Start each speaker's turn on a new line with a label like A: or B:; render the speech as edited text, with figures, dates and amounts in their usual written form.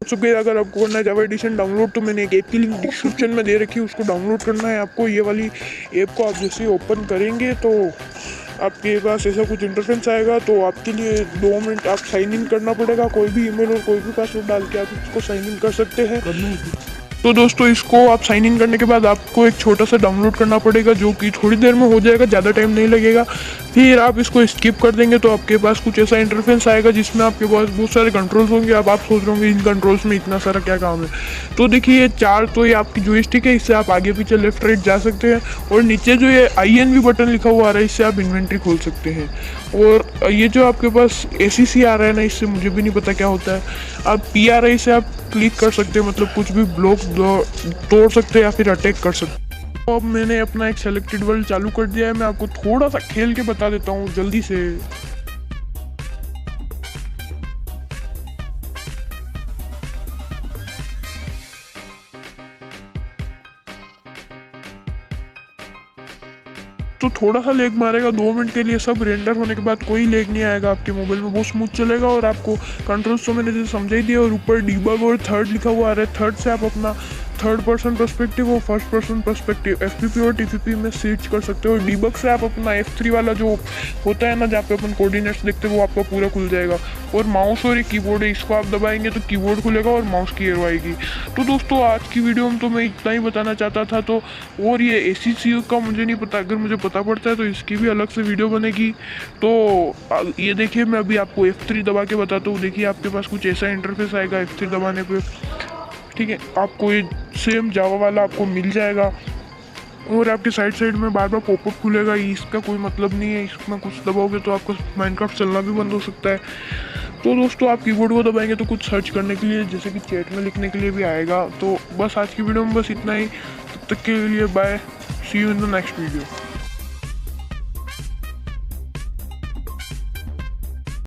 A: चुके। अगर आपको करना है जावा एडिशन डाउनलोड तो मैंने एक ऐप की लिंक डिस्क्रिप्शन में दे रखी है, उसको डाउनलोड करना है आपको। ये वाली ऐप को आप जैसे ओपन करेंगे तो आपके पास ऐसा कुछ इंटरफेस आएगा। तो आपके लिए 2 मिनट आप साइन इन करना पड़ेगा, कोई भी ईमेल और कोई भी पासवर्ड डाल के आप इसको साइन इन कर सकते हैं। तो दोस्तों इसको आप साइन इन करने के बाद आपको एक छोटा सा डाउनलोड करना पड़ेगा, जो कि थोड़ी देर में हो जाएगा, ज़्यादा टाइम नहीं लगेगा। फिर आप इसको स्किप कर देंगे तो आपके पास कुछ ऐसा इंटरफेस आएगा जिसमें आपके पास बहुत सारे कंट्रोल्स होंगे। अब आप सोच रहे होंगे इन कंट्रोल्स में इतना सारा क्या काम है। तो देखिए ये चार तो ये आपकी जॉयस्टिक है, इससे आप आगे पीछे लेफ्ट राइट जा सकते हैं। और नीचे जो ये INV बटन लिखा हुआ आ रहा है, इससे आप इन्वेंट्री खोल सकते हैं। और ये जो आपके पास ACC आ रहा है ना, इससे मुझे भी नहीं पता क्या होता है। अब PRI से आप क्लिक कर सकते हैं, मतलब कुछ भी ब्लॉक तोड़ सकते हैं या फिर अटैक कर सकते हैं। तो अब मैंने अपना एक सेलेक्टेड वर्ल्ड चालू कर दिया है। मैं आपको थोड़ा सा खेल के बता देता हूँ जल्दी से। तो थोड़ा सा लेग मारेगा 2 मिनट के लिए, सब रेंडर होने के बाद कोई लेग नहीं आएगा आपके मोबाइल में, बहुत स्मूथ चलेगा। और आपको कंट्रोल्स तो मैंने जैसे समझा ही दिया। और ऊपर डीबग और थर्ड लिखा हुआ आ रहा है, थर्ड से आप अपना थर्ड पर्सन पर्सपेक्टिव और फर्स्ट पर्सन पर्सपेक्टिव FPP और TPP में स्विच कर सकते हो। और डीबग से आप अपना F3 वाला जो होता है ना, जहाँ पे अपन कोऑर्डिनेट्स देखते हैं, वो आपका पूरा खुल जाएगा। और माउस और एक कीबोर्ड है, इसको आप दबाएंगे तो कीबोर्ड खुलेगा और माउस की एरो आएगी। तो दोस्तों आज की वीडियो में तो मैं इतना ही बताना चाहता था। तो और ये ACC का मुझे नहीं पता, अगर मुझे पता पड़ता है तो इसकी भी अलग से वीडियो बनेगी। तो ये देखिए मैं अभी आपको F3 दबा के बताता हूँ। देखिए आपके पास कुछ ऐसा इंटरफेस आएगा F3 दबाने पे, ठीक है। आपको ये सेम जावा वाला आपको मिल जाएगा। और आपके साइड साइड में बार बार पॉपअप खुलेगा, इसका कोई मतलब नहीं है। इसमें कुछ दबाओगे तो आपका माइनक्राफ्ट चलना भी बंद हो सकता है। तो दोस्तों आप कीबोर्ड को दबाएंगे तो कुछ सर्च करने के लिए, जैसे कि चैट में लिखने के लिए भी आएगा। तो बस आज की वीडियो में बस इतना ही। तब तक के लिए bye, see you in the next video.